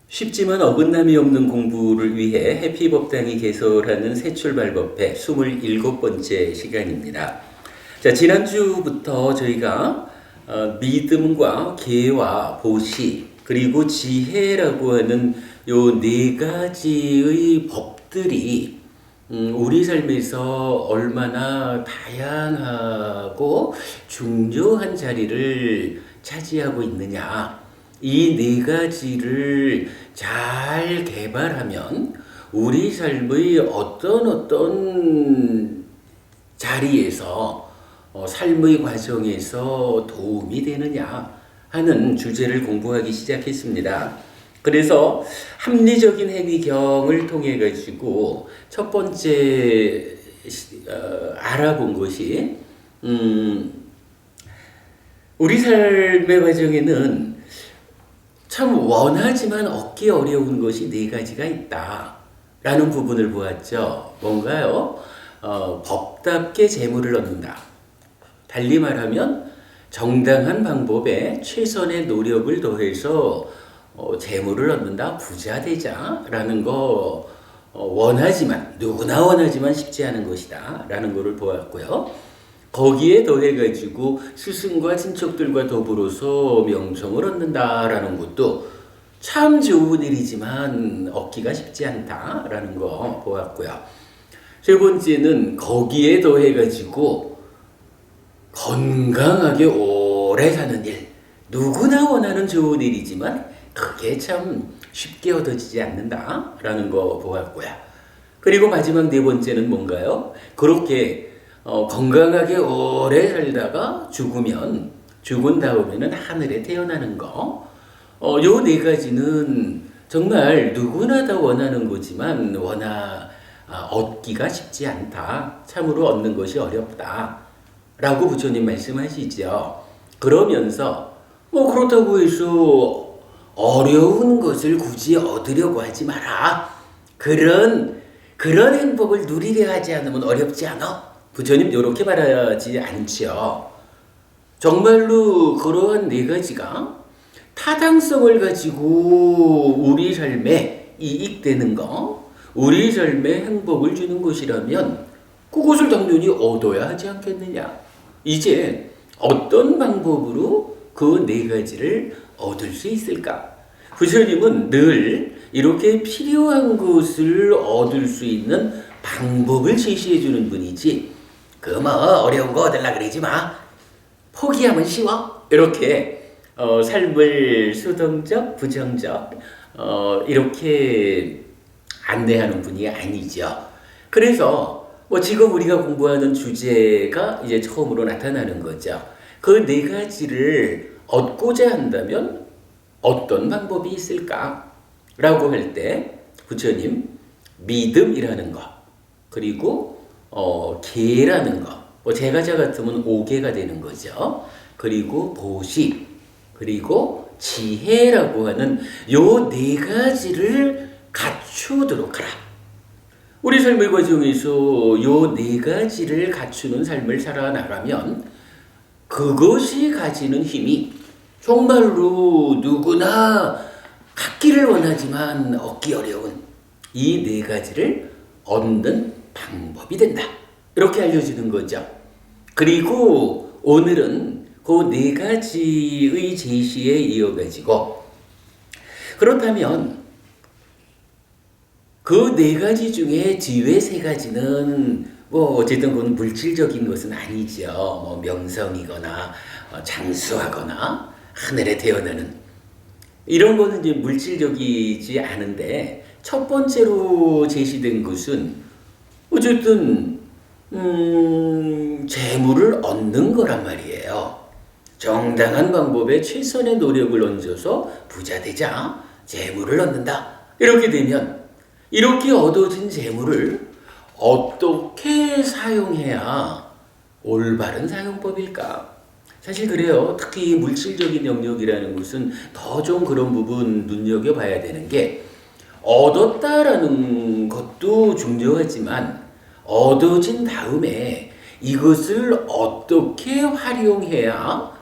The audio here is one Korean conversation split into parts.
쉽지만 어긋남이 없는 공부를 위해 해피법당이 개설하는 새출발법회 27번째 시간입니다. 자, 지난주부터 저희가 믿음과 계와 보시 그리고 지혜라고 하는 요 네 가지의 법들이 우리 삶에서 얼마나 다양하고 중요한 자리를 차지하고 있느냐, 이 네 가지를 잘 개발하면 우리 삶의 어떤 자리에서 삶의 과정에서 도움이 되느냐 하는 주제를 공부하기 시작했습니다. 그래서 합리적인 행위경을 통해 가지고 첫 번째 알아본 것이 우리 삶의 과정에는 참 원하지만 얻기 어려운 것이 네 가지가 있다라는 부분을 보았죠. 뭔가요? 법답게 재물을 얻는다. 달리 말하면 정당한 방법에 최선의 노력을 더해서 재물을 얻는다, 부자 되자라는 거 원하지만, 누구나 원하지만 쉽지 않은 것이다 라는 것을 보았고요. 거기에 더해가지고 스승과 친척들과 더불어서 명성을 얻는다라는 것도 참 좋은 일이지만 얻기가 쉽지 않다라는 거 보았고요. 세 번째는 거기에 더해가지고 건강하게 오래 사는 일, 누구나 원하는 좋은 일이지만 그게 참 쉽게 얻어지지 않는다라는 거 보았고요. 그리고 마지막 네 번째는 뭔가요? 그렇게 건강하게 오래 살다가 죽은 다음에는 하늘에 태어나는 거. 요 네 가지는 정말 누구나 다 원하는 거지만 얻기가 쉽지 않다. 참으로 얻는 것이 어렵다. 라고 부처님 말씀하시죠. 그러면서 그렇다고 해서 어려운 것을 굳이 얻으려고 하지 마라. 그런 행복을 누리려 하지 않으면 어렵지 않아? 부처님 이렇게 말하지 않죠. 정말로 그러한 네 가지가 타당성을 가지고 우리 삶에 이익되는 거, 우리 삶에 행복을 주는 것이라면 그것을 당연히 얻어야 하지 않겠느냐. 이제 어떤 방법으로 그 네 가지를 얻을 수 있을까? 부처님은 늘 이렇게 필요한 것을 얻을 수 있는 방법을 제시해 주는 분이지, 어려운 거 얻으려 그러지 마. 포기하면 쉬워. 이렇게 삶을 수동적, 부정적 이렇게 안내하는 분이 아니죠. 그래서 지금 우리가 공부하는 주제가 이제 처음으로 나타나는 거죠. 그 네 가지를 얻고자 한다면 어떤 방법이 있을까? 라고 할 때 부처님 믿음이라는 것, 그리고 계라는 것, 제가자 같으면 5개가 되는 거죠. 그리고 보시, 그리고 지혜라고 하는 요 네 가지를 갖추도록 하라. 우리 삶의 과정에서 요 네 가지를 갖추는 삶을 살아나가면 그것이 가지는 힘이 정말로 누구나 갖기를 원하지만 얻기 어려운 이 네 가지를 얻는 방법이 된다. 이렇게 알려주는 거죠. 그리고 오늘은 그 네 가지의 제시에 이어가지고, 그렇다면 그 네 가지 중에 뒤에 세 가지는 어쨌든 그건 물질적인 것은 아니죠. 명성이거나 장수하거나 하늘에 태어나는 이런 거는 이제 물질적이지 않은데, 첫 번째로 제시된 것은 어쨌든 재물을 얻는 거란 말이에요. 정당한 방법에 최선의 노력을 얹어서 부자 되자, 재물을 얻는다. 이렇게 되면 이렇게 얻어진 재물을 어떻게 사용해야 올바른 사용법일까? 사실 그래요. 특히 물질적인 영역이라는 것은 더 좀 그런 부분 눈여겨봐야 되는 게, 얻었다라는 것도 중요하지만 얻어진 다음에 이것을 어떻게 활용해야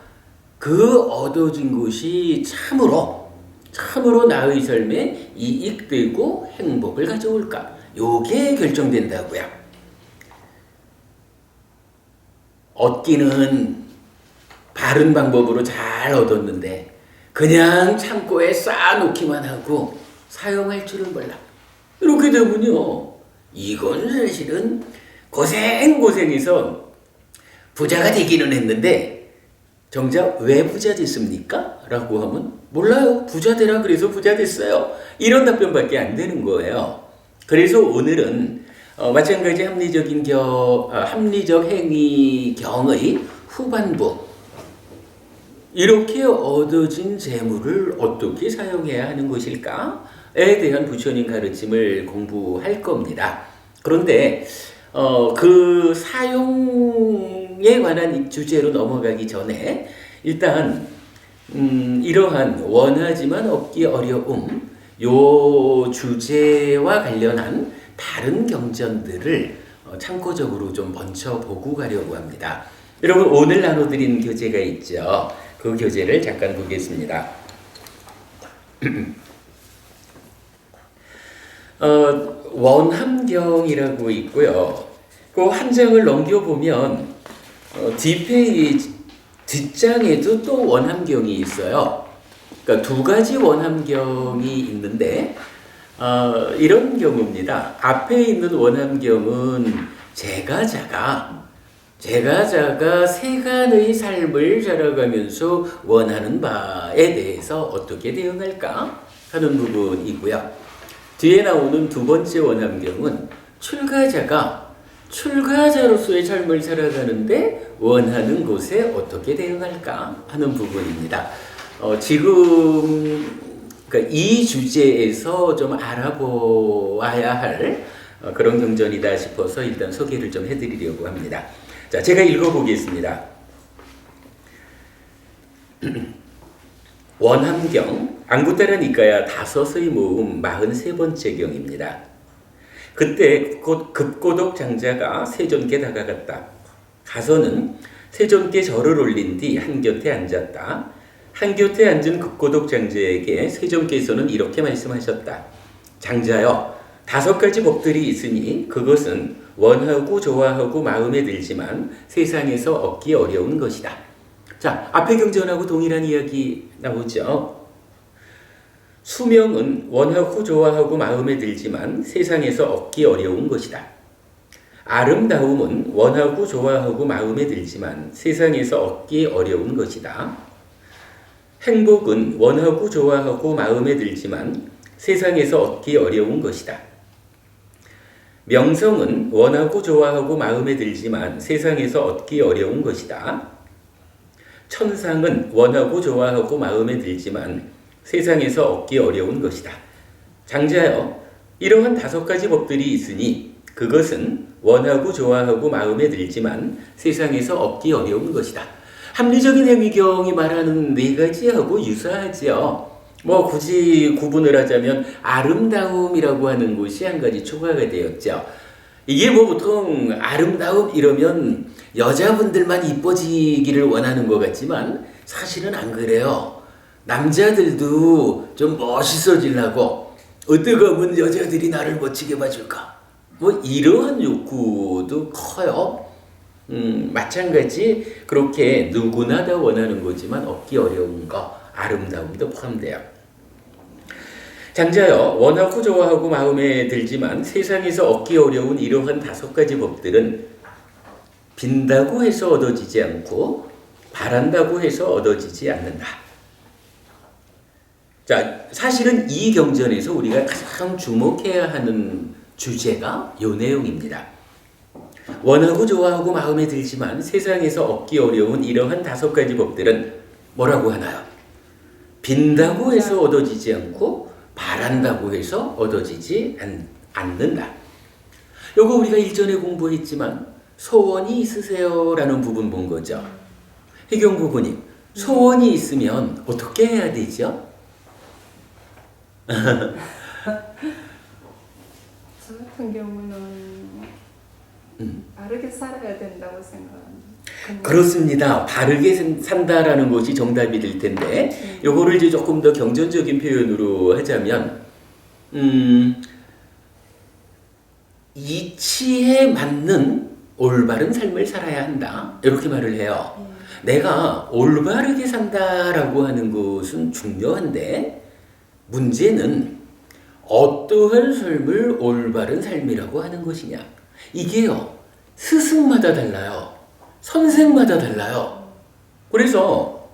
그 얻어진 것이 참으로 참으로 나의 삶에 이익되고 행복을 가져올까? 요게 결정된다고요. 얻기는 바른 방법으로 잘 얻었는데 그냥 창고에 쌓아놓기만 하고 사용할 줄을 몰라. 이렇게 되면요, 이건 사실은 고생해서 부자가 되기는 했는데 정작 왜 부자 됐습니까? 라고 하면 몰라요. 부자 되라 그래서 부자 됐어요. 이런 답변밖에 안 되는 거예요. 그래서 오늘은 마찬가지 합리적 행위경의 후반부, 이렇게 얻어진 재물을 어떻게 사용해야 하는 것일까에 대한 부처님 가르침을 공부할 겁니다. 그런데 그 사용에 관한 주제로 넘어가기 전에 일단 이러한 원하지만 얻기 어려움, 요 주제와 관련한 다른 경전들을 참고적으로 좀 먼저 보고 가려고 합니다. 여러분, 오늘 나눠드린 교재가 있죠. 그 교재를 잠깐 보겠습니다. 원함경이라고 있고요. 그 한 장을 넘겨보면 뒷장에도 또 원함경이 있어요. 그러니까 두 가지 원함경이 있는데 이런 경우입니다. 앞에 있는 원함경은 제가자가 세간의 삶을 살아가면서 원하는 바에 대해서 어떻게 대응할까 하는 부분이고요. 뒤에 나오는 두 번째 원함경은 출가자로서의 삶을 살아가는데 원하는 곳에 어떻게 대응할까 하는 부분입니다. 지금 그러니까 이 주제에서 좀 알아보아야 할 그런 경전이다 싶어서 일단 소개를 좀 해드리려고 합니다. 자, 제가 읽어보겠습니다. 원함경, 앙구따라 니까야 다섯의 모음 43번째 경입니다. 그때 곧 급고독 장자가 세존께 다가갔다. 가서는 세존께 절을 올린 뒤 한곁에 앉았다. 한곁에 앉은 급고독 장자에게 세존께서는 이렇게 말씀하셨다. 장자여, 5가지 법들이 있으니 그것은 원하고 좋아하고 마음에 들지만 세상에서 얻기 어려운 것이다. 자, 앞의 경전하고 동일한 이야기 나오죠. 수명은 원하고 좋아하고 마음에 들지만 세상에서 얻기 어려운 것이다. 아름다움은 원하고 좋아하고 마음에 들지만 세상에서 얻기 어려운 것이다. 행복은 원하고 좋아하고 마음에 들지만 세상에서 얻기 어려운 것이다. 명성은 원하고 좋아하고 마음에 들지만 세상에서 얻기 어려운 것이다. 천상은 원하고 좋아하고 마음에 들지만 세상에서 얻기 어려운 것이다. 장자여, 이러한 5가지 법들이 있으니 그것은 원하고 좋아하고 마음에 들지만 세상에서 얻기 어려운 것이다. 합리적인 행위경이 말하는 4가지하고 유사하지요. 굳이 구분을 하자면 아름다움이라고 하는 것이 한 가지 추가가 되었죠. 이게 보통 아름다움 이러면 여자분들만 이뻐지기를 원하는 것 같지만 사실은 안 그래요. 남자들도 좀 멋있어지려고 어떻게 하면 여자들이 나를 멋지게 봐줄까? 이러한 욕구도 커요. 마찬가지 그렇게 누구나 다 원하는 거지만 얻기 어려운 거, 아름다움도 포함돼요. 장자여, 원하고 좋아하고 마음에 들지만 세상에서 얻기 어려운 이러한 5가지 법들은 빈다고 해서 얻어지지 않고 바란다고 해서 얻어지지 않는다. 자, 사실은 이 경전에서 우리가 가장 주목해야 하는 주제가 이 내용입니다. 원하고 좋아하고 마음에 들지만 세상에서 얻기 어려운 이러한 5가지 법들은 뭐라고 하나요? 빈다고 해서 얻어지지 않고 바란다고 해서 얻어지지 않는다. 요거 우리가 일전에 공부했지만 소원이 있으세요라는 부분 본 거죠. 희경 부부님, 소원이 있으면 어떻게 해야 되죠? 저 같은 경우는 바르게 살아야 된다고 생각합니다. 그렇습니다. 바르게 산다라는 것이 정답이 될 텐데, 요거를 이제 조금 더 경전적인 표현으로 하자면, 이치에 맞는 올바른 삶을 살아야 한다. 이렇게 말을 해요. 내가 올바르게 산다라고 하는 것은 중요한데, 문제는 어떠한 삶을 올바른 삶이라고 하는 것이냐. 이게요, 스승마다 달라요. 선생마다 달라요. 그래서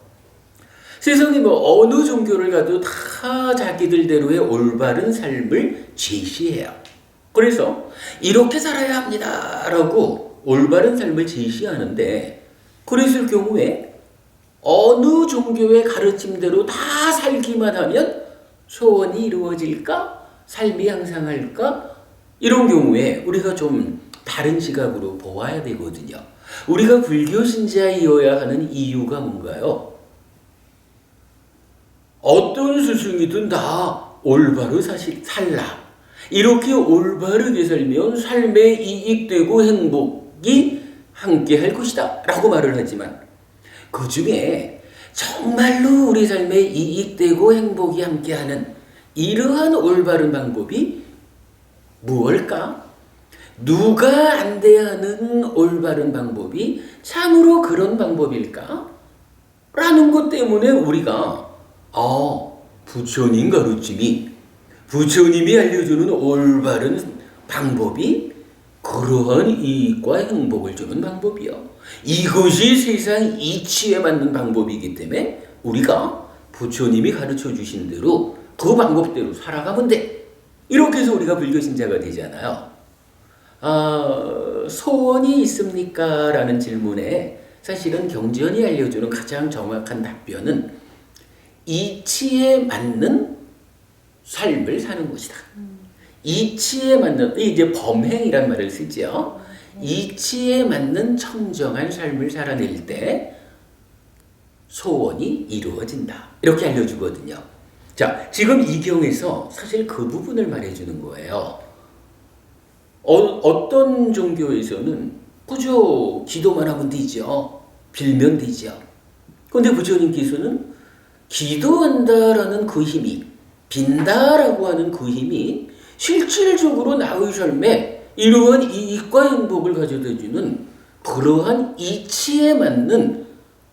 세상에 뭐 어느 종교를 가도 다 자기들대로의 올바른 삶을 제시해요. 그래서 이렇게 살아야 합니다 라고 올바른 삶을 제시하는데, 그랬을 경우에 어느 종교의 가르침대로 다 살기만 하면 소원이 이루어질까? 삶이 향상할까? 이런 경우에 우리가 좀 다른 시각으로 보아야 되거든요. 우리가 불교 신자이어야 하는 이유가 뭔가요? 어떤 스승이든 다 올바로 살라. 이렇게 올바르게 살면 삶에 이익되고 행복이 함께 할 것이다 라고 말을 하지만, 그 중에 정말로 우리 삶에 이익되고 행복이 함께하는 이러한 올바른 방법이 무엇일까? 누가 안 돼야 하는 올바른 방법이 참으로 그런 방법일까? 라는 것 때문에 우리가 부처님 가르침이, 부처님이 알려주는 올바른 방법이 그러한 이익과 행복을 주는 방법이요, 이것이 세상 이치에 맞는 방법이기 때문에 우리가 부처님이 가르쳐 주신 대로 그 방법대로 살아가면 돼. 이렇게 해서 우리가 불교 신자가 되잖아요. 소원이 있습니까? 라는 질문에 사실은 경전이 알려주는 가장 정확한 답변은 이치에 맞는 삶을 사는 것이다. 이치에 맞는, 이제 범행이란 말을 쓰죠. 이치에 맞는 청정한 삶을 살아낼 때 소원이 이루어진다. 이렇게 알려주거든요. 자, 지금 이 경에서 사실 그 부분을 말해주는 거예요. 어떤 종교에서는 그저 기도만 하면 되죠. 빌면 되죠. 그런데 부처님께서는 기도한다라는 그 힘이, 빈다라고 하는 그 힘이 실질적으로 나의 삶에 이러한 이익과 행복을 가져다주는 그러한 이치에 맞는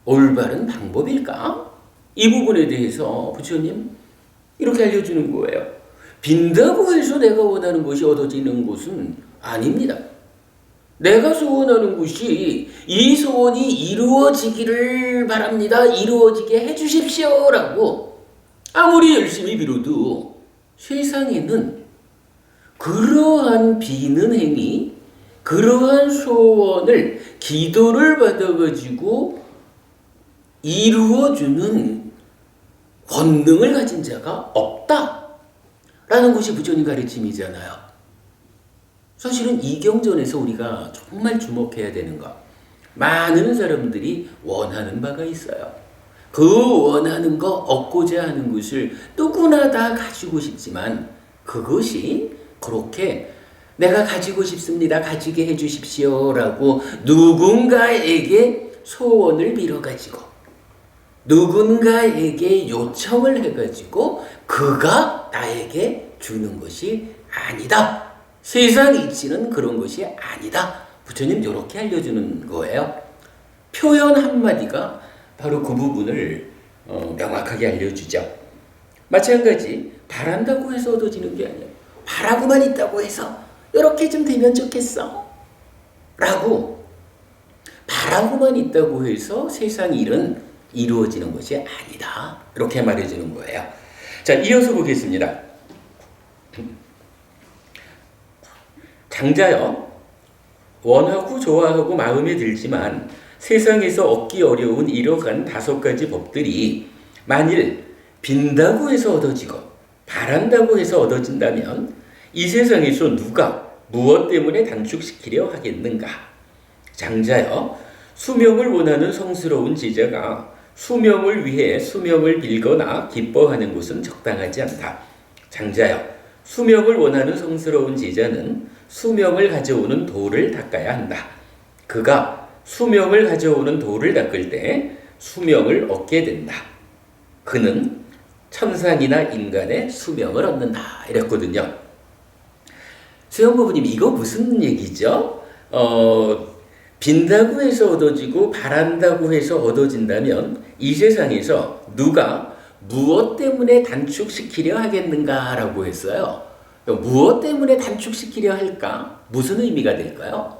올바른 방법일까? 이 부분에 대해서 부처님 이렇게 알려주는 거예요. 빈다고 해서 내가 원하는 것이 얻어지는 것은 아닙니다. 내가 소원하는 것이 이 소원이 이루어지기를 바랍니다. 이루어지게 해주십시오 라고 아무리 열심히 빌어도 세상에는 그러한 비는 행위, 그러한 소원을, 기도를 받아가지고 이루어주는 권능을 가진 자가 없다 라는 것이 부처님 가르침이잖아요. 사실은 이 경전에서 우리가 정말 주목해야 되는 것, 많은 사람들이 원하는 바가 있어요. 그 원하는 거, 얻고자 하는 것을 누구나 다 가지고 싶지만 그것이 그렇게 내가 가지고 싶습니다, 가지게 해주십시오 라고 누군가에게 소원을 빌어가지고 누군가에게 요청을 해가지고 그가 나에게 주는 것이 아니다. 세상 이치는 그런 것이 아니다. 부처님 이렇게 알려주는 거예요. 표현 한마디가 바로 그 부분을 명확하게 알려주죠. 마찬가지 바란다고 해서 얻어지는 게 아니에요. 바라고만 있다고 해서 이렇게 좀 되면 좋겠어 라고 바라고만 있다고 해서 세상 일은 이루어지는 것이 아니다. 이렇게 말해주는 거예요. 자, 이어서 보겠습니다. 장자여, 원하고 좋아하고 마음에 들지만 세상에서 얻기 어려운 이러한 5가지 법들이 만일 빈다고 해서 얻어지고 바란다고 해서 얻어진다면 이 세상에서 누가 무엇 때문에 단축시키려 하겠는가? 장자여, 수명을 원하는 성스러운 제자가 수명을 위해 수명을 빌거나 기뻐하는 것은 적당하지 않다. 장자여, 수명을 원하는 성스러운 제자는 수명을 가져오는 도를 닦아야 한다. 그가 수명을 가져오는 도를 닦을 때 수명을 얻게 된다. 그는 천상이나 인간의 수명을 얻는다. 이랬거든요. 수영부부님, 이거 무슨 얘기죠? 빈다고 해서 얻어지고 바란다고 해서 얻어진다면 이 세상에서 누가 무엇 때문에 단축시키려 하겠는가라고 했어요. 무엇 때문에 단축시키려 할까? 무슨 의미가 될까요?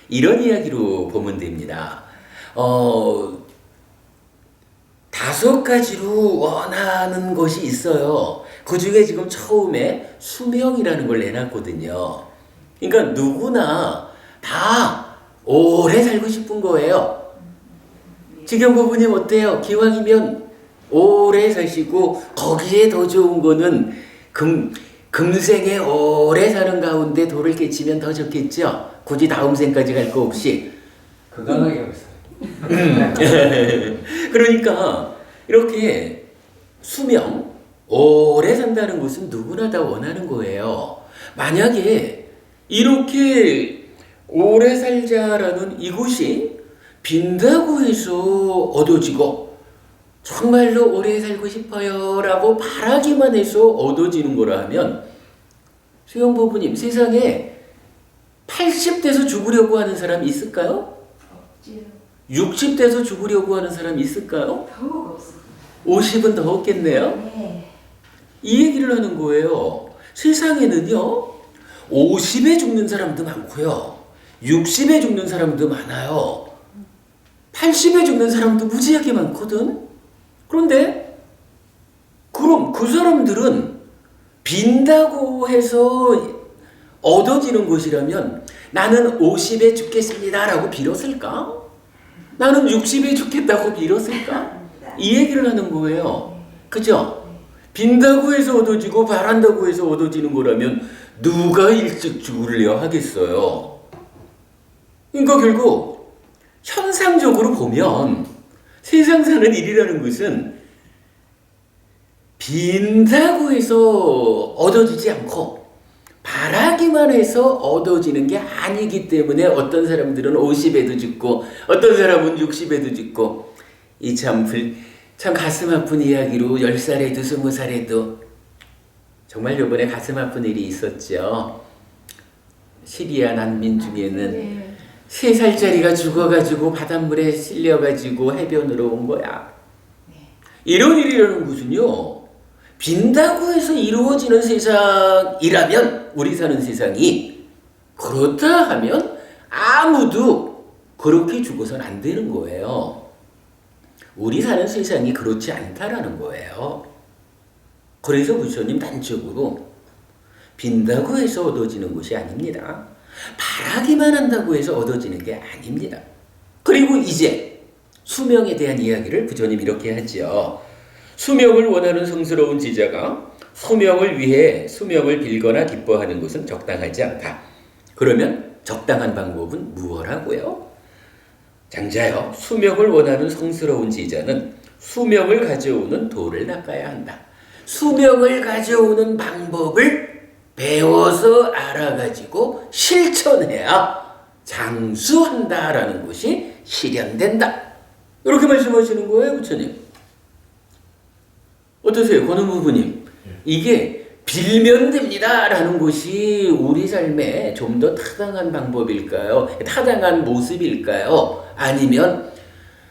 이런 이야기로 보면 됩니다. 5가지로 원하는 것이 있어요. 그 중에 지금 처음에 수명이라는 걸 내놨거든요. 그러니까 누구나 다 오래 살고 싶은 거예요. 지경 부부님 어때요? 기왕이면 오래 사시고 거기에 더 좋은 거는 금생에 오래 사는 가운데 도를 깨치면 더 좋겠죠? 굳이 다음 생까지 갈 거 없이. 건강하게 하고 있어요. 그러니까 이렇게 수명, 오래 산다는 것은 누구나 다 원하는 거예요. 만약에 이렇게 오래 살자라는 이곳이 빈다고 해서 얻어지고 정말로 오래 살고 싶어요 라고 바라기만 해서 얻어지는 거라 하면 수영부부님, 세상에 80대에서 죽으려고 하는 사람 있을까요? 없지요. 60대에서 죽으려고 하는 사람 있을까요? 더욱 없습니다. 50은 더 없겠네요. 네. 이 얘기를 하는 거예요. 세상에는요, 50에 죽는 사람도 많고요, 60에 죽는 사람도 많아요, 80에 죽는 사람도 무지하게 많거든. 그런데 그럼 그 사람들은 빈다고 해서 얻어지는 것이라면 나는 50에 죽겠습니다 라고 빌었을까? 나는 60에 죽겠다고 빌었을까? 이 얘기를 하는 거예요. 그죠? 빈다고 해서 얻어지고 바란다고 해서 얻어지는 거라면 누가 일찍 죽으려 하겠어요? 그러니까 결국 현상적으로 보면 세상 사는 일이라는 것은 빈다고 해서 얻어지지 않고 바라기만 해서 얻어지는 게 아니기 때문에 어떤 사람들은 50에도 죽고 어떤 사람은 60에도 죽고, 이 참 가슴 아픈 이야기로 10살에도 20살에도 정말 요번에 가슴 아픈 일이 있었죠. 시리아 난민 중에는 3살짜리가 죽어가지고 바닷물에 실려가지고 해변으로 온 거야. 이런 일이라는 것은요, 빈다고 해서 이루어지는 세상이라면, 우리 사는 세상이 그렇다 하면 아무도 그렇게 죽어서는 안 되는 거예요. 우리 사는 세상이 그렇지 않다라는 거예요. 그래서 부처님 단적으로 빈다고 해서 얻어지는 것이 아닙니다. 바라기만 한다고 해서 얻어지는 게 아닙니다. 그리고 이제 수명에 대한 이야기를 부처님 이렇게 하죠. 수명을 원하는 성스러운 지자가 수명을 위해 수명을 빌거나 기뻐하는 것은 적당하지 않다. 그러면 적당한 방법은 무엇하고요? 장자여, 수명을 원하는 성스러운 지자는 수명을 가져오는 도를 닦아야 한다. 수명을 가져오는 방법을 배워서 알아가지고 실천해야 장수한다라는 것이 실현된다. 이렇게 말씀하시는 거예요, 부처님. 어떠세요, 권은 부부님? 이게 빌면 됩니다라는 것이 우리 삶에 좀 더 타당한 방법일까요? 타당한 모습일까요? 아니면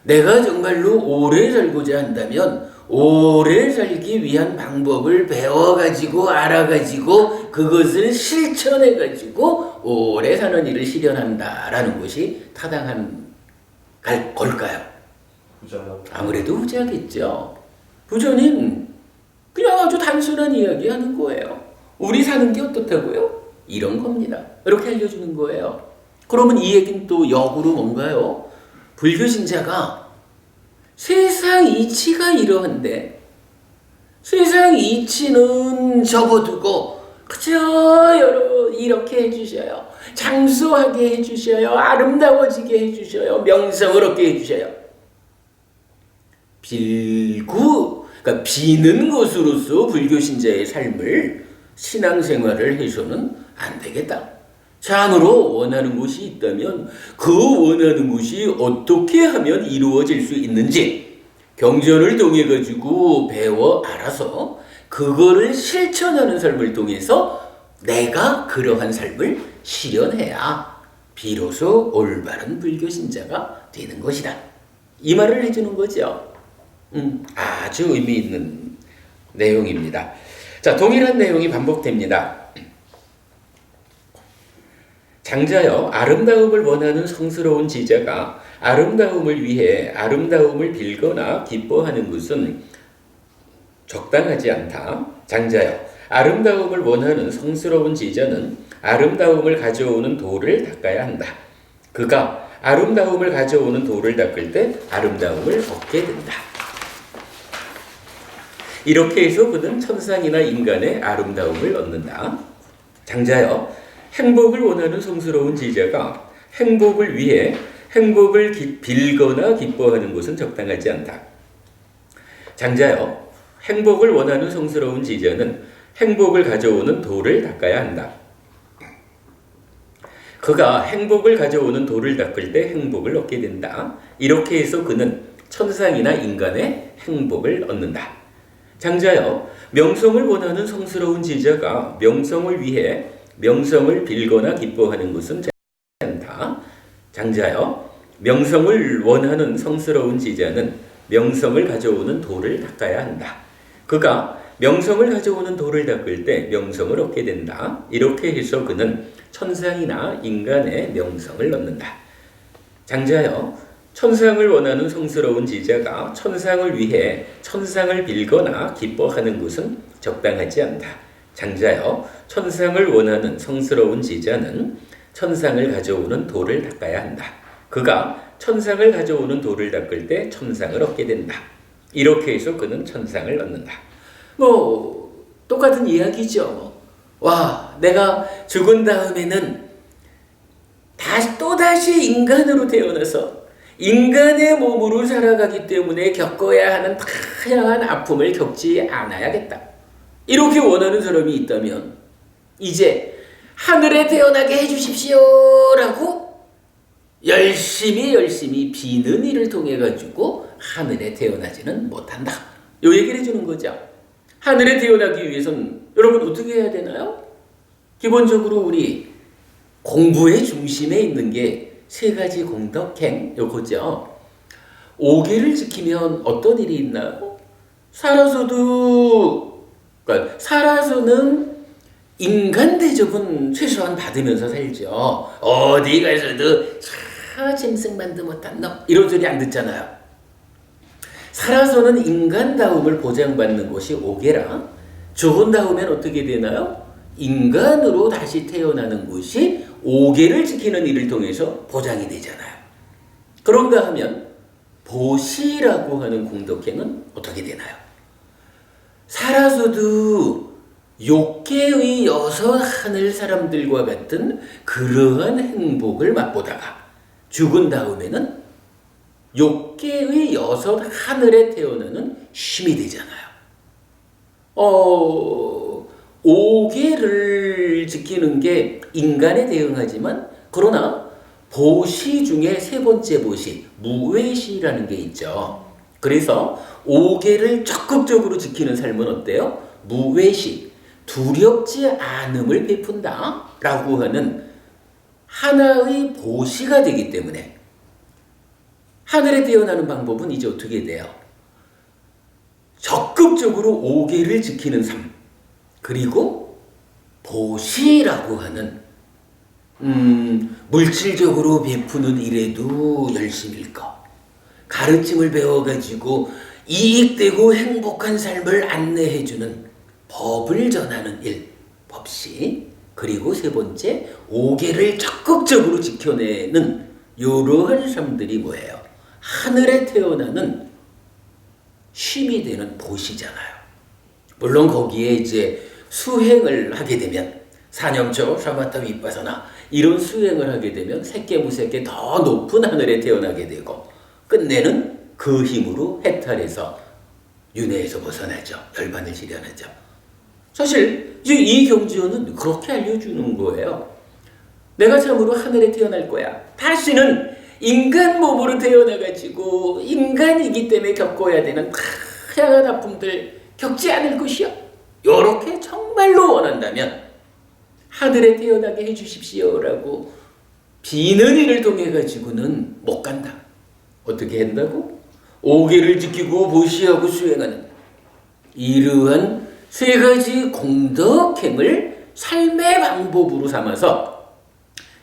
내가 정말로 오래 살고자 한다면 오래 살기 위한 방법을 배워가지고 알아가지고 그것을 실천해가지고 오래 사는 일을 실현한다라는 것이 타당한 걸까요? 아무래도 후자겠죠. 부처님 그냥 아주 단순한 이야기 하는 거예요. 우리 사는 게 어떻다고요? 이런 겁니다. 이렇게 알려주는 거예요. 그러면 이 얘기는 또 역으로 뭔가요? 불교 신자가 세상 이치가 이러한데 세상 이치는 접어두고 그저 이렇게 해주셔요. 장수하게 해주셔요. 아름다워지게 해주셔요. 명성을 얻게 해주셔요. 그러니까 비는 것으로서 불교 신자의 삶을 신앙생활을 해서는 안 되겠다. 참으로 원하는 것이 있다면 그 원하는 것이 어떻게 하면 이루어질 수 있는지 경전을 통해 가지고 배워 알아서 그거를 실천하는 삶을 통해서 내가 그러한 삶을 실현해야 비로소 올바른 불교 신자가 되는 것이다. 이 말을 해주는 거죠. 아주 의미 있는 내용입니다. 자, 동일한 내용이 반복됩니다. 장자여, 아름다움을 원하는 성스러운 지자가 아름다움을 위해 아름다움을 빌거나 기뻐하는 것은 적당하지 않다. 장자여, 아름다움을 원하는 성스러운 지자는 아름다움을 가져오는 돌을 닦아야 한다. 그가 아름다움을 가져오는 돌을 닦을 때 아름다움을 얻게 된다. 이렇게 해서 그는 천상이나 인간의 아름다움을 얻는다. 장자여, 행복을 원하는 성스러운 지자가 행복을 위해 행복을 빌거나 기뻐하는 것은 적당하지 않다. 장자여, 행복을 원하는 성스러운 지자는 행복을 가져오는 돌을 닦아야 한다. 그가 행복을 가져오는 돌을 닦을 때 행복을 얻게 된다. 이렇게 해서 그는 천상이나 인간의 행복을 얻는다. 장자여, 명성을 원하는 성스러운 지자가 명성을 위해 명성을 빌거나 기뻐하는 것은 않다. 장자여, 명성을 원하는 성스러운 지자는 명성을 가져오는 돌을 닦아야 한다. 그가 명성을 가져오는 돌을 닦을 때 명성을 얻게 된다. 이렇게 해서 그는 천상이나 인간의 명성을 얻는다. 장자여, 천상을 원하는 성스러운 지자가 천상을 위해 천상을 빌거나 기뻐하는 것은 적당하지 않다. 장자여, 천상을 원하는 성스러운 지자는 천상을 가져오는 돌을 닦아야 한다. 그가 천상을 가져오는 돌을 닦을 때 천상을 얻게 된다. 이렇게 해서 그는 천상을 얻는다. 똑같은 이야기죠. 와, 내가 죽은 다음에는 또다시 인간으로 태어나서 인간의 몸으로 살아가기 때문에 겪어야 하는 다양한 아픔을 겪지 않아야겠다. 이렇게 원하는 사람이 있다면 이제 하늘에 태어나게 해주십시오라고 열심히 비는 일을 통해 가지고 하늘에 태어나지는 못한다. 요 얘기를 해주는 거죠. 하늘에 태어나기 위해서는 여러분 어떻게 해야 되나요? 기본적으로 우리 공부의 중심에 있는 게 세 가지 공덕행 요거죠. 5계를 지키면 어떤 일이 있나요? 살아서는 인간 대접은 최소한 받으면서 살죠. 어디 가서도 짐승만도 못한 놈 이런 소리 안 듣잖아요. 살아서는 인간다움을 보장받는 것이 5계라 죽은 다음엔 어떻게 되나요? 인간으로 다시 태어나는 것이 5계를 지키는 일을 통해서 보장이 되잖아요. 그런가 하면 보시라고 하는 공덕행은 어떻게 되나요? 살아서도 6계의 6 하늘 사람들과 같은 그러한 행복을 맛보다가 죽은 다음에는 6계의 6 하늘에 태어나는 힘이 되잖아요. 5계를 지키는 게 인간에 대응하지만 그러나 보시 중에 세 번째 보시, 무외시라는 게 있죠. 그래서 5계를 적극적으로 지키는 삶은 어때요? 무외시, 두렵지 않음을 베푼다 라고 하는 하나의 보시가 되기 때문에 하늘에 태어나는 방법은 이제 어떻게 돼요? 적극적으로 5계를 지키는 삶, 그리고 보시라고 하는 물질적으로 베푸는 일에도 열심히 읽고 가르침을 배워가지고 이익되고 행복한 삶을 안내해주는 법을 전하는 일, 법시, 그리고 세 번째 5계를 적극적으로 지켜내는 이러한 삶들이 뭐예요? 하늘에 태어나는 쉼이 되는 보시잖아요. 물론 거기에 이제 수행을 하게 되면 사념초, 사마타, 윗바사나 이런 수행을 하게 되면 색계무색계 더 높은 하늘에 태어나게 되고 끝내는 그 힘으로 해탈해서 윤회에서 벗어나죠. 열반을 실현하죠. 사실 이제 이 경지어는 그렇게 알려주는 거예요. 내가 참으로 하늘에 태어날 거야. 다시는 인간 몸으로 태어나가지고 인간이기 때문에 겪어야 되는 다양한 아픔들 겪지 않을 것이요. 요렇게 정말로 원한다면 하늘에 태어나게 해주십시오라고 비는 이를 통해 가지고는 못 간다. 어떻게 한다고? 오계를 지키고 보시하고 수행하는 이러한 세 가지 공덕행을 삶의 방법으로 삼아서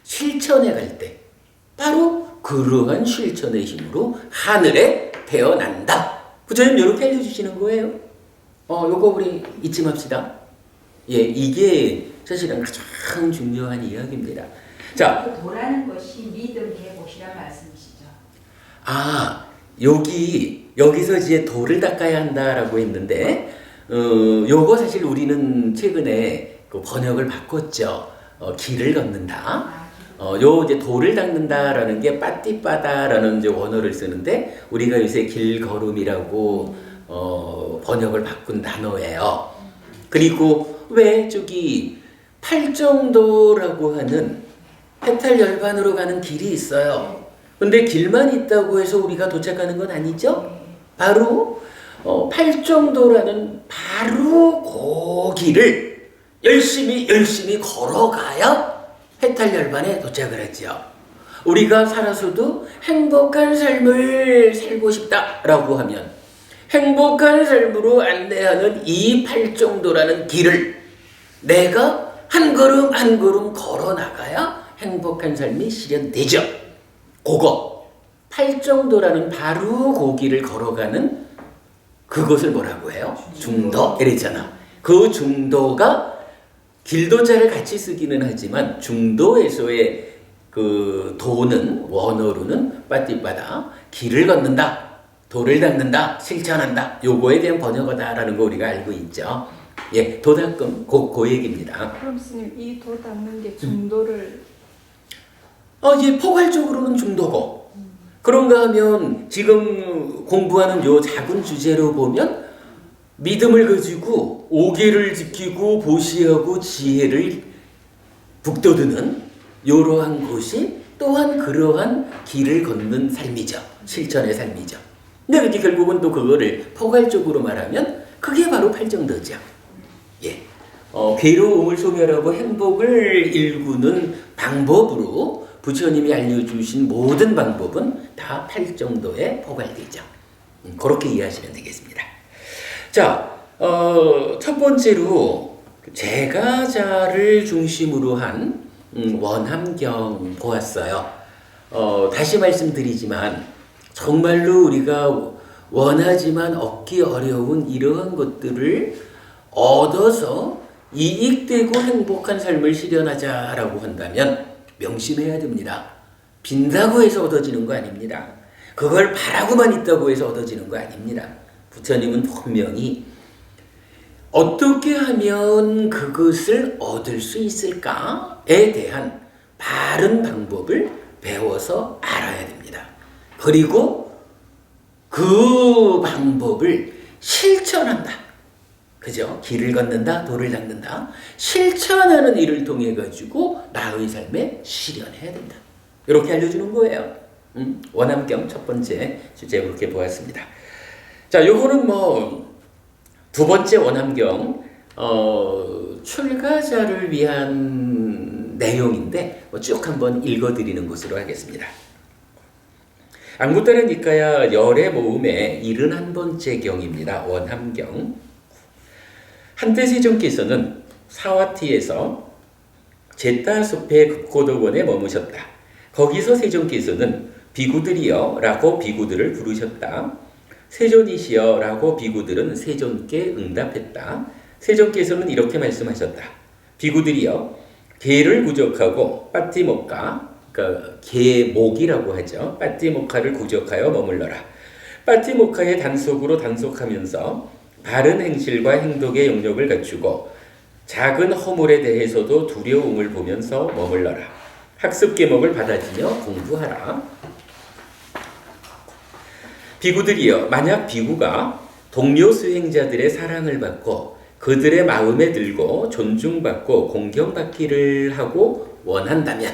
실천해 갈 때 바로 그러한 실천의 힘으로 하늘에 태어난다. 부처님 이렇게 알려주시는 거예요. 요거 우리 잊지 맙시다. 예, 이게 사실은 가장 중요한 이야기입니다. 자, 그 도라는 것이 믿음 계복이란 말씀이시죠. 여기서 이제 도를 닦아야 한다라고 했는데, 요거 사실 우리는 최근에 그 번역을 바꿨죠. 길을 걷는다. 요 이제 도를 닦는다라는 게 빠띠빠다라는 이제 원어를 쓰는데 우리가 요새 길걸음이라고 번역을 바꾼 단어예요. 그리고 왜 저기 팔정도라고 하는 해탈열반으로 가는 길이 있어요. 근데 길만 있다고 해서 우리가 도착하는 건 아니죠? 바로 팔정도라는 바로 그 길을 열심히 걸어가야 해탈열반에 도착을 하죠. 우리가 살아서도 행복한 삶을 살고 싶다라고 하면 행복한 삶으로 안내하는 이 팔정도라는 길을 내가 한 걸음 한 걸음 걸어 나가야 행복한 삶이 실현되죠. 그거 팔정도라는 바로 그 길을 걸어가는 그것을 뭐라고 해요? 중도. 이랬잖아. 그 중도가 길도자를 같이 쓰기는 하지만 중도에서의 그 도는 원어로는 빠띠빠다, 길을 걷는다, 도를 닦는다, 실천한다. 요거에 대한 번역어다라는 거 우리가 알고 있죠. 예, 도닦음 그 얘기입니다. 그럼 스님 이 도 닦는 게 중도를 예, 포괄적으로는 중도고. 그런가 하면 지금 공부하는 요 작은 주제로 보면 믿음을 가지고 오계를 지키고 보시하고 지혜를 북돋우는 이러한 것이 또한 그러한 길을 걷는 삶이죠. 실천의 삶이죠. 근데 그게 결국은 또 그거를 포괄적으로 말하면 그게 바로 팔정도죠. 예, 괴로움을 소멸하고 행복을 일구는 방법으로 부처님이 알려주신 모든 방법은 다 팔정도에 포괄되죠. 그렇게 이해하시면 되겠습니다. 자, 첫 번째로 제가자를 중심으로 한 원함경 보았어요. 다시 말씀드리지만 정말로 우리가 원하지만 얻기 어려운 이러한 것들을 얻어서 이익되고 행복한 삶을 실현하자라고 한다면 명심해야 됩니다. 빈다고 해서 얻어지는 거 아닙니다. 그걸 바라고만 있다고 해서 얻어지는 거 아닙니다. 부처님은 분명히 어떻게 하면 그것을 얻을 수 있을까에 대한 바른 방법을 배워서 알아야 됩니다. 그리고 그 방법을 실천한다. 그죠? 길을 걷는다, 도를 닦는다. 실천하는 일을 통해 가지고 나의 삶에 실현해야 된다. 이렇게 알려주는 거예요. 원함경 첫 번째 주제 그렇게 보았습니다. 자, 요거는 두 번째 원함경 출가자를 위한 내용인데 쭉 한번 읽어드리는 것으로 하겠습니다. 안구따라 니까야 열의 모음의 71번째 경입니다. 원함경. 한때 세종께서는 사와티에서 제타숲의 극고덕원에 머무셨다. 거기서 세종께서는 비구들이여 라고 비구들을 부르셨다. 세존이시여 라고 비구들은 세존께 응답했다. 세존께서는 이렇게 말씀하셨다. 비구들이여 개를 구적하고 빠띠모카, 그러니까 개목이라고 하죠. 빠띠모카를 구적하여 머물러라. 빠띠모카의 단속으로 단속하면서 바른 행실과 행동의 영역을 갖추고 작은 허물에 대해서도 두려움을 보면서 머물러라. 학습 계목을 받아들여 공부하라. 비구들이여, 만약 비구가 동료 수행자들의 사랑을 받고 그들의 마음에 들고 존중받고 공경받기를 하고 원한다면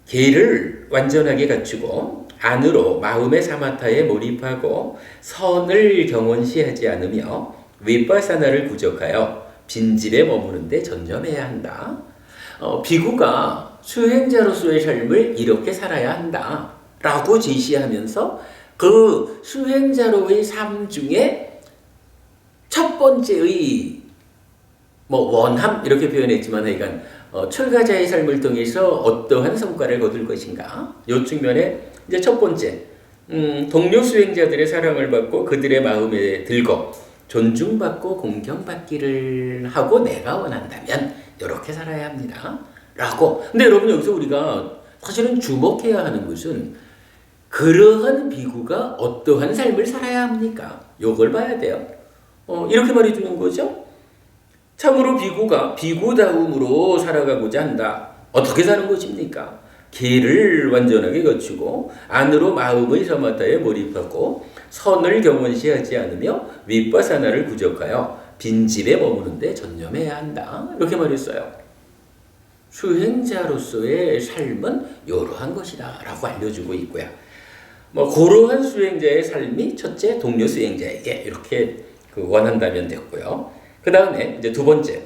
계를 완전하게 갖추고 안으로 마음의 사마타에 몰입하고 선을 경원시하지 않으며 윗바사나를 부족하여 빈집에 머무는데 전념해야 한다. 비구가 수행자로서의 삶을 이렇게 살아야 한다 라고 제시하면서 그 수행자로의 삶 중에 첫 번째의 원함 이렇게 표현했지만 하여간 출가자의 삶을 통해서 어떠한 성과를 거둘 것인가 이 측면에 이제 첫 번째 동료 수행자들의 사랑을 받고 그들의 마음에 들고 존중받고 공경받기를 하고 내가 원한다면 이렇게 살아야 합니다 라고. 근데 여러분 여기서 우리가 사실은 주목해야 하는 것은 그러한 비구가 어떠한 삶을 살아야 합니까? 요걸 봐야 돼요. 이렇게 말해주는 거죠. 참으로 비구가 비구다움으로 살아가고자 한다. 어떻게 사는 것입니까? 계를 완전하게 갖추고 안으로 마음의 사마타에 몰입하고 선을 경원시하지 않으며 윗바사나를 부족하여 빈집에 머무는데 전념해야 한다. 이렇게 말했어요. 수행자로서의 삶은 이러한 것이다 라고 알려주고 있고요. 그러한 수행자의 삶이 첫째 동료 수행자에게 이렇게 원한다면 됐고요. 그 다음에 이제 두 번째,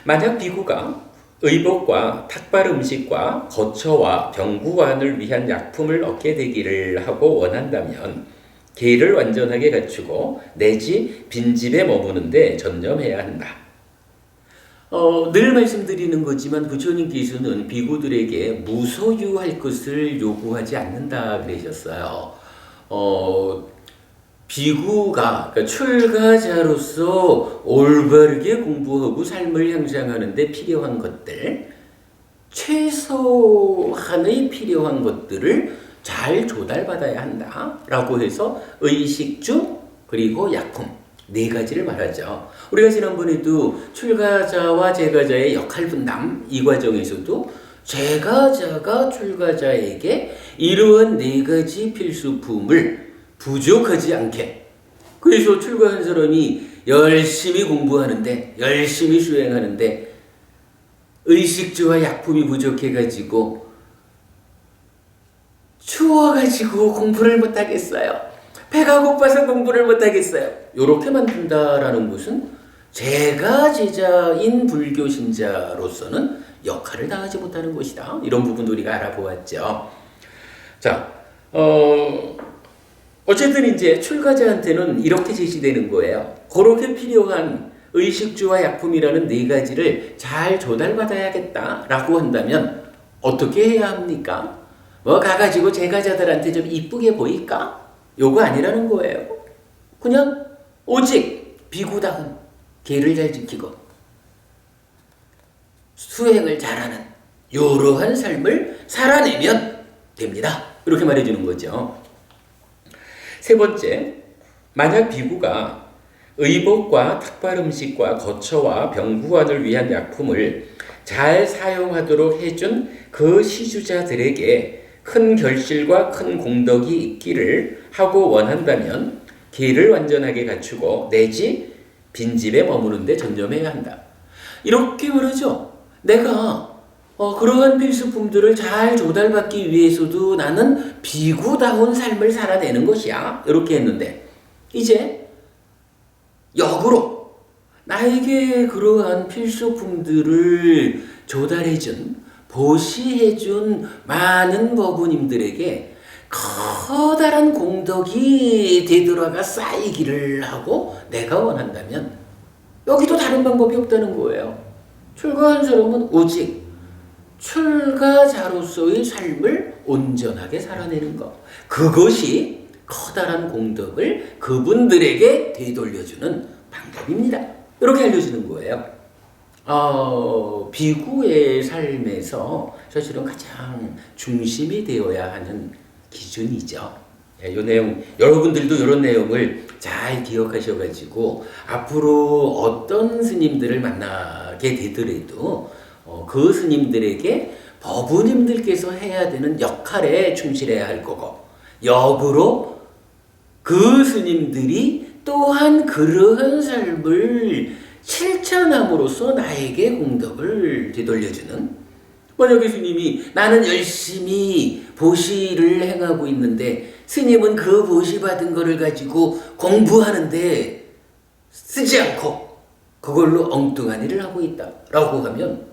만약 비구가 의복과 탁발 음식과 거처와 병구안을 위한 약품을 얻게 되기를 하고 원한다면 계를 완전하게 갖추고 내지 빈집에 머무는데 전념해야 한다. 늘 말씀드리는 거지만 부처님께서는 비구들에게 무소유할 것을 요구하지 않는다 그러셨어요. 비구가 그러니까 출가자로서 올바르게 공부하고 삶을 향상하는 데 필요한 것들, 최소한의 필요한 것들을 잘 조달받아야 한다라고 해서 의식주 그리고 약품 네 가지를 말하죠. 우리가 지난번에도 출가자와 제가자의 역할 분담 이 과정에서도 제가자가 출가자에게 이러한 네 가지 필수품을 부족하지 않게, 그래서 출가한 사람이 열심히 공부하는데 열심히 수행하는데 의식주와 약품이 부족해가지고 추워가지고 공부를 못하겠어요. 배가 고파서 공부를 못하겠어요. 이렇게 만든다라는 것은 제가 제자인 불교 신자로서는 역할을 다하지 못하는 것이다. 이런 부분도 우리가 알아보았죠. 자, 어쨌든 이제 출가자한테는 이렇게 제시되는 거예요. 그렇게 필요한 의식주와 약품이라는 네 가지를 잘 조달받아야겠다라고 한다면 어떻게 해야 합니까? 가가지고 제가자들한테 좀 이쁘게 보일까? 요거 아니라는 거예요. 그냥 오직 비구다운 계를 잘 지키고 수행을 잘하는 이러한 삶을 살아내면 됩니다. 이렇게 말해주는 거죠. 세 번째, 만약 비구가 의복과 탁발 음식과 거처와 병구안을 위한 약품을 잘 사용하도록 해준 그 시주자들에게 큰 결실과 큰 공덕이 있기를 하고 원한다면 계를 완전하게 갖추고 내지 빈집에 머무는데 전념해야 한다. 이렇게 말하죠. 내가 그러한 필수품들을 잘 조달받기 위해서도 나는 비구다운 삶을 살아내는 것이야. 이렇게 했는데 이제 역으로 나에게 그러한 필수품들을 조달해준 보시해준 많은 법부님들에게 커다란 공덕이 되돌아가 쌓이기를 하고 내가 원한다면 여기도 다른 방법이 없다는 거예요. 출가한 사람은 오직 출가자로서의 삶을 온전하게 살아내는 것, 그것이 커다란 공덕을 그분들에게 되돌려주는 방법입니다. 이렇게 알려주는 거예요. 비구의 삶에서 사실은 가장 중심이 되어야 하는 기준이죠. 이 내용, 여러분들도 이런 내용을 잘 기억하셔가지고 앞으로 어떤 스님들을 만나게 되더라도 그 스님들에게 법부님들께서 해야 되는 역할에 충실해야 할 거고, 역으로 그 스님들이 또한 그러한 삶을 실천함으로써 나에게 공덕을 되돌려주는. 만약에 스님이 나는 열심히 보시를 행하고 있는데 스님은 그 보시 받은 거를 가지고 공부하는데 쓰지 않고 그걸로 엉뚱한 일을 하고 있다라고 하면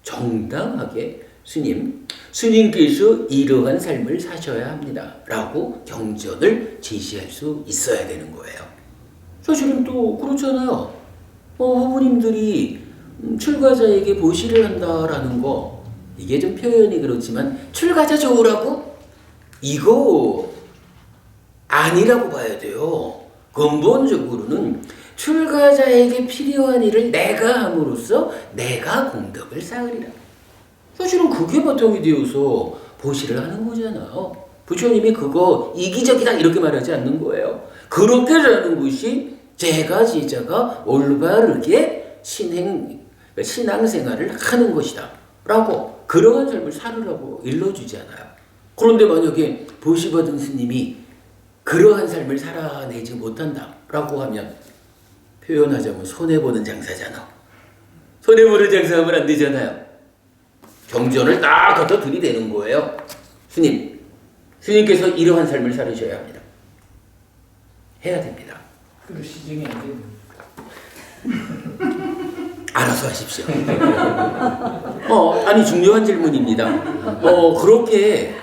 정당하게 스님께서 이러한 삶을 사셔야 합니다 라고 경전을 제시할 수 있어야 되는 거예요. 사실은 또 그렇잖아요. 후보님들이 출가자에게 보시를 한다라는 거, 이게 좀 표현이 그렇지만 출가자 좋으라고? 이거 아니라고 봐야 돼요. 근본적으로는 출가자에게 필요한 일을 내가 함으로써 내가 공덕을 쌓으리라. 사실은 그게 바탕이 되어서 보시를 하는 거잖아요. 부처님이 그거 이기적이다 이렇게 말하지 않는 거예요. 그렇게 하는 것이 제가 제자가 올바르게 신앙생활을 하는 것이다 라고, 그러한 삶을 살으라고 일러주지 않아요. 그런데 만약에 보시받은 스님이 그러한 삶을 살아내지 못한다 라고 하면 표현하자면 손해보는 장사잖아. 손해보는 장사하면 안 되잖아요. 경전을 딱 갖다 들이대는 거예요. 스님께서 이러한 삶을 살으셔야 합니다. 해야 됩니다. 그리고 시정이 안 됩니다. 알아서 하십시오. 아니 중요한 질문입니다. 그렇게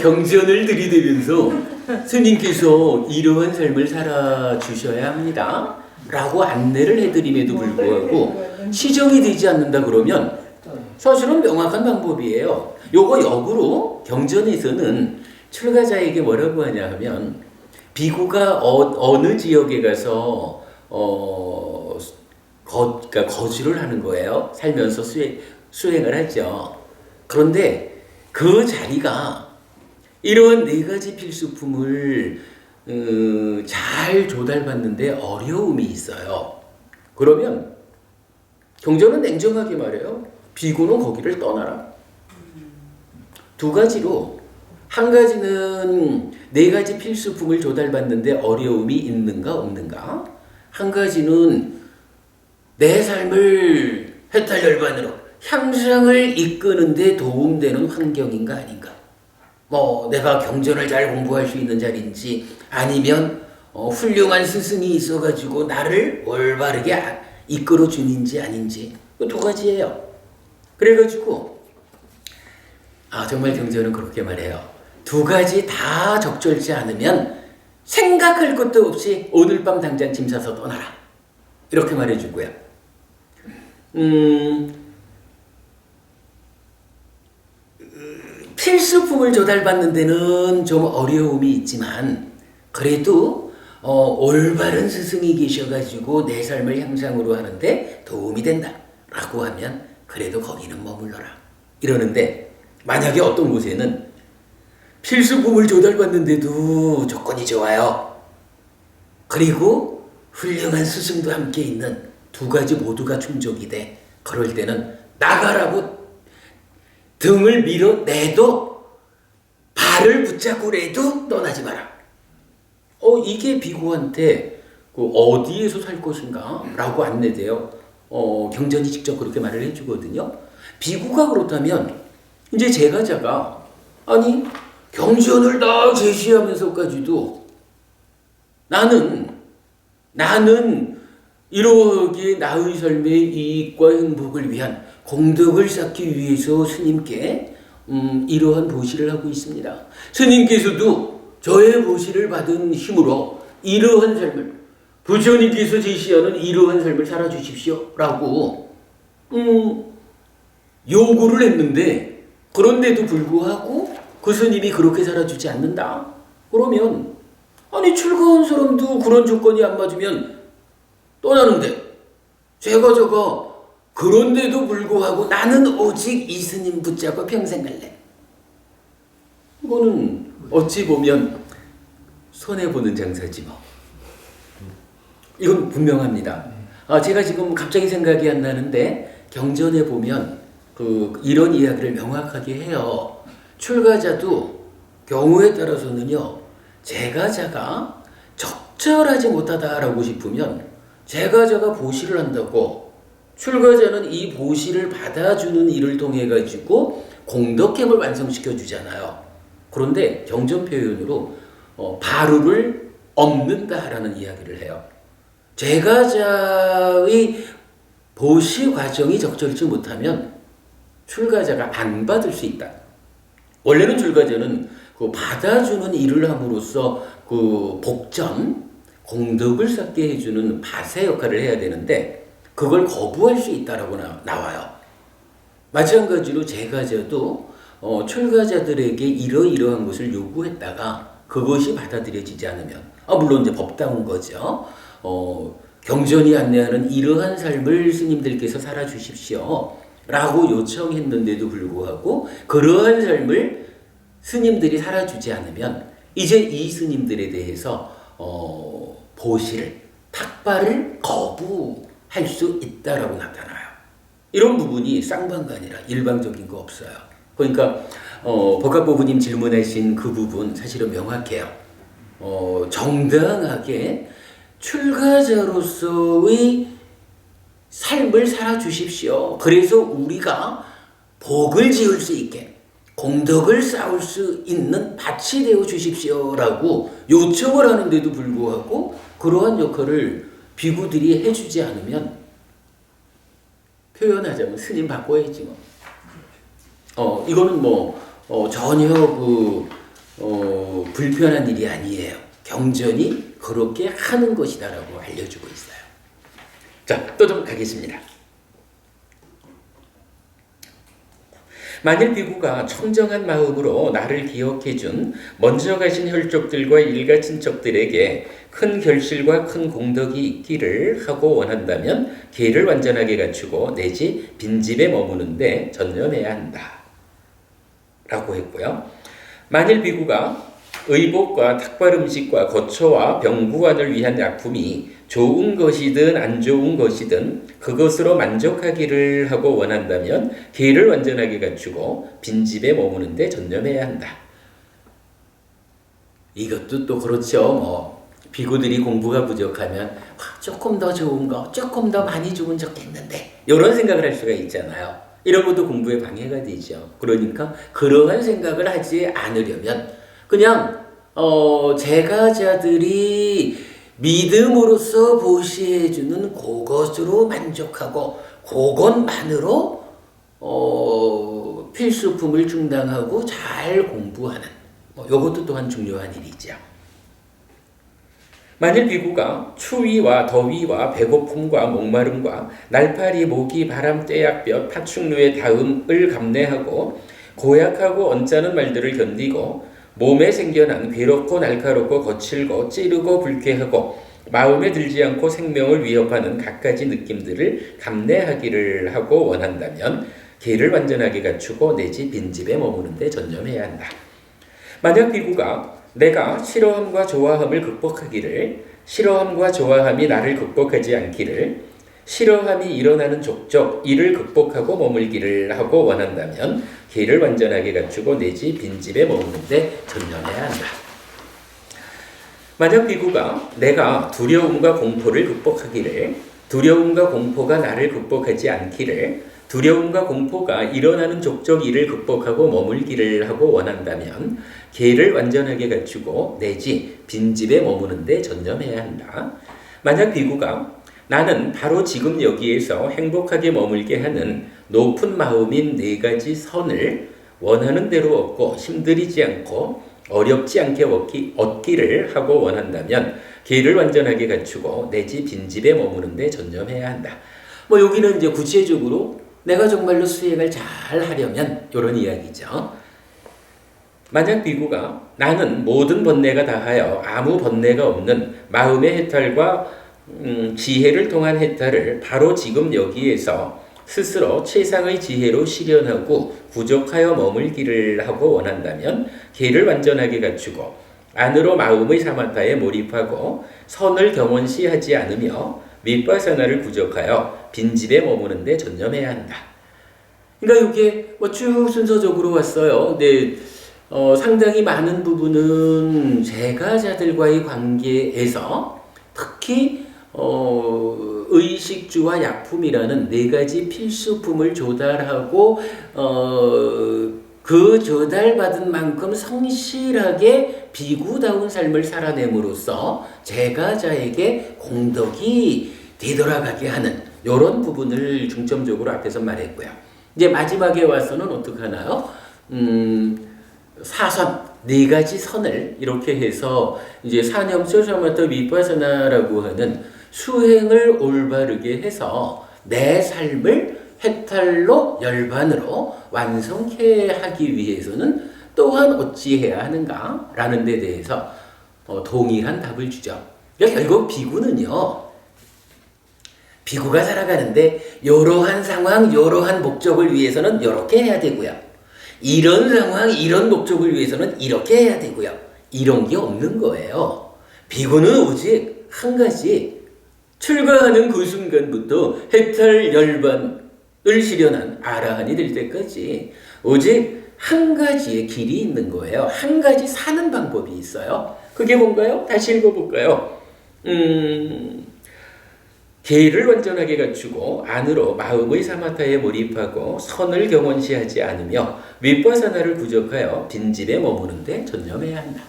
경전을 들이대면서 스님께서 이러한 삶을 살아주셔야 합니다 라고 안내를 해드림에도 불구하고 시정이 되지 않는다 그러면 사실은 명확한 방법이에요. 요거 역으로 경전에서는 출가자에게 뭐라고 하냐 하면, 비구가 어느 지역에 가서 그러니까 거주를 하는 거예요. 살면서 수행을 하죠. 그런데 그 자리가 이런 네 가지 필수품을 잘 조달받는데 어려움이 있어요. 그러면 경전은 냉정하게 말해요. 비구는 거기를 떠나라. 두 가지로, 한 가지는 네 가지 필수품을 조달받는데 어려움이 있는가 없는가, 한 가지는 내 삶을 해탈열반으로 향상을 이끄는데 도움되는 환경인가 아닌가. 내가 경전을 잘 공부할 수 있는 자리인지, 아니면 훌륭한 스승이 있어가지고 나를 올바르게 이끌어주는지 아닌지, 그 두 가지예요. 그래가지고 정말 경전은 그렇게 말해요. 두 가지 다 적절치 않으면 생각할 것도 없이 오늘 밤 당장 짐 싸서 떠나라 이렇게 말해주고요. 필수품을 조달받는 데는 좀 어려움이 있지만 그래도 올바른 스승이 계셔가지고 내 삶을 향상으로 하는데 도움이 된다 라고 하면 그래도 거기는 머물러라 이러는데, 만약에 어떤 곳에는 필수품을 조달받는데도 조건이 좋아요. 그리고 훌륭한 스승도 함께 있는 두 가지 모두가 충족이 돼. 그럴 때는 나가라고 등을 밀어내도 발을 붙잡고라도 떠나지 마라. 이게 비구한테 어디에서 살 것인가 라고 안내돼요. 경전이 직접 그렇게 말을 해주거든요. 비구가 그렇다면 이제 제가자가 경전을 다 제시하면서까지도 나는 이러하게 나의 삶의 이익과 행복을 위한 공덕을 쌓기 위해서 스님께 이러한 보시를 하고 있습니다. 스님께서도 저의 보시를 받은 힘으로 이러한 삶을, 부처님께서 제시하는 이러한 삶을 살아주십시오 라고 요구를 했는데, 그런데도 불구하고 그 스님이 그렇게 살아주지 않는다 그러면, 출가한 사람도 그런 조건이 안 맞으면 떠나는데, 제가 그런데도 불구하고 나는 오직 이 스님 붙잡고 평생 갈래. 이거는 어찌 보면 손해보는 장사지 뭐. 이건 분명합니다. 제가 지금 갑자기 생각이 안 나는데 경전에 보면 이런 이야기를 명확하게 해요. 출가자도 경우에 따라서는요, 제가자가 적절하지 못하다라고 싶으면 제가자가 보시를 한다고 출가자는 이 보시를 받아주는 일을 통해 가지고 공덕행을 완성시켜 주잖아요. 그런데 경전 표현으로 바루를 엎는다라는 이야기를 해요. 제가자의 보시 과정이 적절치 못하면 출가자가 안 받을 수 있다. 원래는 출가자는 그 받아주는 일을 함으로써 그 복전, 공덕을 쌓게 해주는 밭의 역할을 해야 되는데 그걸 거부할 수 있다라고 나와요. 마찬가지로 제가자도 출가자들에게 이러이러한 것을 요구했다가 그것이 받아들여지지 않으면 물론 이제 법다운 거죠. 경전이 안내하는 이러한 삶을 스님들께서 살아주십시오 라고 요청했는데도 불구하고 그러한 삶을 스님들이 살아주지 않으면 이제 이 스님들에 대해서 보시를, 탁발을 거부할 수 있다라고 나타나요. 이런 부분이 쌍방가 아니라 일방적인 거 없어요. 그러니까 법각보부님 질문하신 그 부분 사실은 명확해요. 정당하게 출가자로서의 삶을 살아주십시오. 그래서 우리가 복을 지을 수 있게 공덕을 쌓을 수 있는 밭이 되어 주십시오라고 요청을 하는데도 불구하고 그러한 역할을 비구들이 해주지 않으면 표현하자면 스님 바꿔야지 뭐. 이거는 전혀 불편한 일이 아니에요. 경전이 그렇게 하는 것이다라고 알려주고 있어요. 자, 또 좀 가겠습니다. 만일 비구가 청정한 마음으로 나를 기억해준 먼저 가신 혈족들과 일가 친척들에게 큰 결실과 큰 공덕이 있기를 하고 원한다면 계를 완전하게 갖추고 내지 빈집에 머무는데 전념해야 한다. 라고 했고요. 만일 비구가 의복과 탁발 음식과 거처와 병구안을 위한 약품이 좋은 것이든 안 좋은 것이든 그것으로 만족하기를 하고 원한다면 계를 완전하게 갖추고 빈집에 머무는데 전념해야 한다. 이것도 또 그렇죠. 비구들이 공부가 부족하면 조금 더 좋은 거, 조금 더 많이 주면 좋겠는데 이런 생각을 할 수가 있잖아요. 이런 것도 공부에 방해가 되죠. 그러니까 그러한 생각을 하지 않으려면 그냥 제가자들이 믿음으로써 보시해주는 그것으로 만족하고 그것만으로 필수품을 충당하고 잘 공부하는 이것도 또한 중요한 일이죠. 만일 비구가 추위와 더위와 배고픔과 목마름과 날파리, 모기, 바람, 떼약볕, 파충류의 다음을 감내하고 고약하고 언짢은 말들을 견디고 몸에 생겨난 괴롭고 날카롭고 거칠고 찌르고 불쾌하고 마음에 들지 않고 생명을 위협하는 갖가지 느낌들을 감내하기를 하고 원한다면 계를 완전하게 갖추고 내지 빈집에 머무는데 전념해야 한다. 만약 비구가 내가 싫어함과 좋아함을 극복하기를, 싫어함과 좋아함이 나를 극복하지 않기를, 싫어함이 일어나는 족족 이를 극복하고 머물기를 하고 원한다면 계를 완전하게 갖추고 내지 빈집에 머무는데 전념해야 한다. 만약 비구가 내가 두려움과 공포를 극복하기를, 두려움과 공포가 나를 극복하지 않기를, 두려움과 공포가 일어나는 족족 이를 극복하고 머물기를 하고 원한다면 계를 완전하게 갖추고 내지 빈집에 머무는데 전념해야 한다. 만약 비구가 나는 바로 지금 여기에서 행복하게 머물게 하는 높은 마음인 4가지 선을 원하는 대로 얻고 힘들이지 않고 어렵지 않게 얻기를 하고 원한다면 계를 완전하게 갖추고 내지 빈집에 머무는데 전념해야 한다. 여기는 이제 구체적으로 내가 정말로 수행을 잘 하려면 이런 이야기죠. 만약 비구가 나는 모든 번뇌가 다하여 아무 번뇌가 없는 마음의 해탈과 지혜를 통한 해탈을 바로 지금 여기에서 스스로 최상의 지혜로 실현하고 부족하여 머물기를 하고 원한다면 계를 완전하게 갖추고 안으로 마음의 사마타에 몰입하고 선을 경원시하지 않으며 밑바사나를 부족하여 빈집에 머무는데 전념해야 한다. 그러니까 이게 쭉 순서적으로 왔어요. 근데 상당히 많은 부분은 제가자들과의 관계에서 특히 의식주와 약품이라는 네 가지 필수품을 조달하고 그 조달받은 만큼 성실하게 비구다운 삶을 살아냄으로써 제가자에게 공덕이 되돌아가게 하는 이런 부분을 중점적으로 앞에서 말했고요. 이제 마지막에 와서는 어떻게 하나요? 사선, 네 가지 선을 이렇게 해서 이제 사념초 사마타 비파사나라고 하는 수행을 올바르게 해서 내 삶을 해탈로 열반으로 완성케 하기 위해서는 또한 어찌해야 하는가? 라는 데 대해서 동일한 답을 주죠. 결국 비구는요. 비구가 살아가는데 이러한 상황, 이러한 목적을 위해서는 이렇게 해야 되고요. 이런 상황, 이런 목적을 위해서는 이렇게 해야 되고요. 이런 게 없는 거예요. 비구는 오직 한 가지 출가하는 그 순간부터 해탈 열반을 실현한 아라한이 될 때까지 오직 한 가지의 길이 있는 거예요. 한 가지 사는 방법이 있어요. 그게 뭔가요? 다시 읽어볼까요? 계를 완전하게 갖추고 안으로 마음의 사마타에 몰입하고 선을 경원시하지 않으며 윗바사나를 부족하여 빈집에 머무는데 전념해야 한다.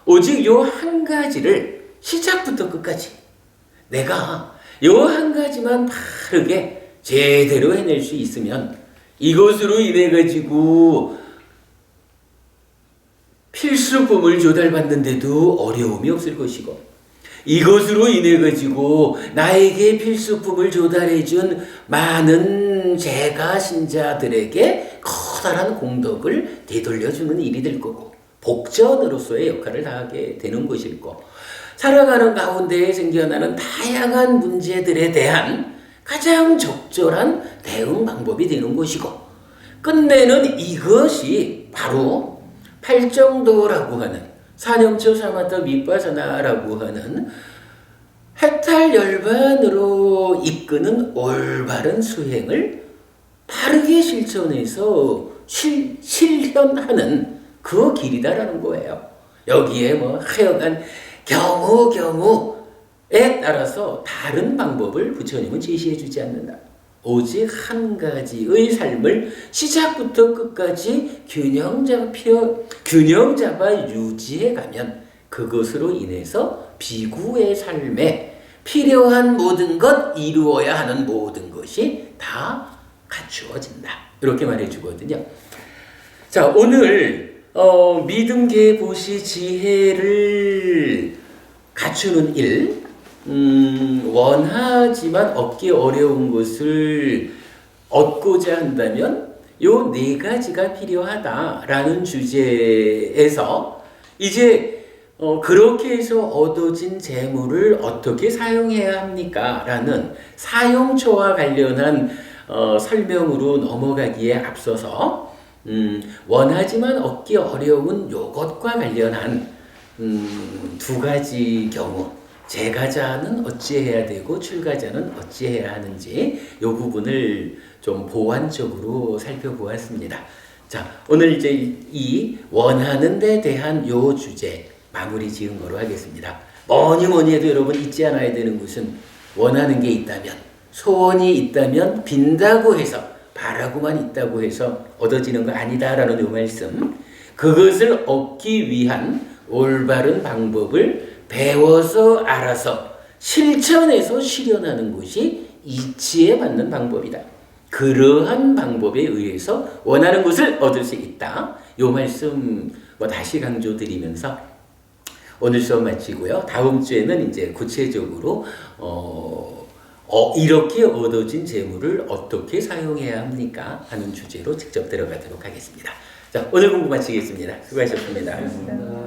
오직 요 한 가지를 시작부터 끝까지 내가 요 한 가지만 바르게 제대로 해낼 수 있으면 이것으로 인해 가지고 필수품을 조달받는데도 어려움이 없을 것이고 이것으로 인해 가지고 나에게 필수품을 조달해준 많은 제가 신자들에게 커다란 공덕을 되돌려주는 일이 될 거고 복전으로서의 역할을 다하게 되는 것이고 살아가는 가운데에 생겨나는 다양한 문제들에 대한 가장 적절한 대응 방법이 되는 것이고 끝내는 이것이 바로 팔정도라고 하는 사념초 사마타 윗바사나라고 하는 해탈 열반으로 이끄는 올바른 수행을 바르게 실천해서 실현하는 그 길이다라는 거예요. 여기에 뭐 하여간 경우에 따라서 다른 방법을 부처님은 제시해 주지 않는다. 오직 한 가지의 삶을 시작부터 끝까지 균형 잡아 유지해 가면 그것으로 인해서 비구의 삶에 필요한 모든 것, 이루어야 하는 모든 것이 다 갖추어진다. 이렇게 말해 주거든요. 자, 오늘 믿음, 계, 보시, 지혜를 갖추는 일, 원하지만 얻기 어려운 것을 얻고자 한다면 요 네 가지가 필요하다라는 주제에서 이제 그렇게 해서 얻어진 재물을 어떻게 사용해야 합니까? 라는 사용처와 관련한 설명으로 넘어가기에 앞서서 원하지만 얻기 어려운 요것과 관련한 두 가지 경우 제가자는 어찌해야 되고 출가자는 어찌해야 하는지 이 부분을 좀 보완적으로 살펴보았습니다. 자, 오늘 이제 이 원하는 데 대한 요 주제 마무리 지은 거로 하겠습니다. 뭐니 해도 여러분 잊지 않아야 되는 것은 원하는 게 있다면 소원이 있다면 빈다고 해서 바라고만 있다고 해서 얻어지는 거 아니다라는 요 말씀 그것을 얻기 위한 올바른 방법을 배워서 알아서 실천해서 실현하는 것이 이치에 맞는 방법이다. 그러한 방법에 의해서 원하는 것을 얻을 수 있다. 요 말씀 다시 강조드리면서 오늘 수업 마치고요. 다음 주에는 이제 구체적으로 이렇게 얻어진 재물을 어떻게 사용해야 합니까? 하는 주제로 직접 들어가도록 하겠습니다. 자, 오늘 공부 마치겠습니다. 수고하셨습니다. 감사합니다.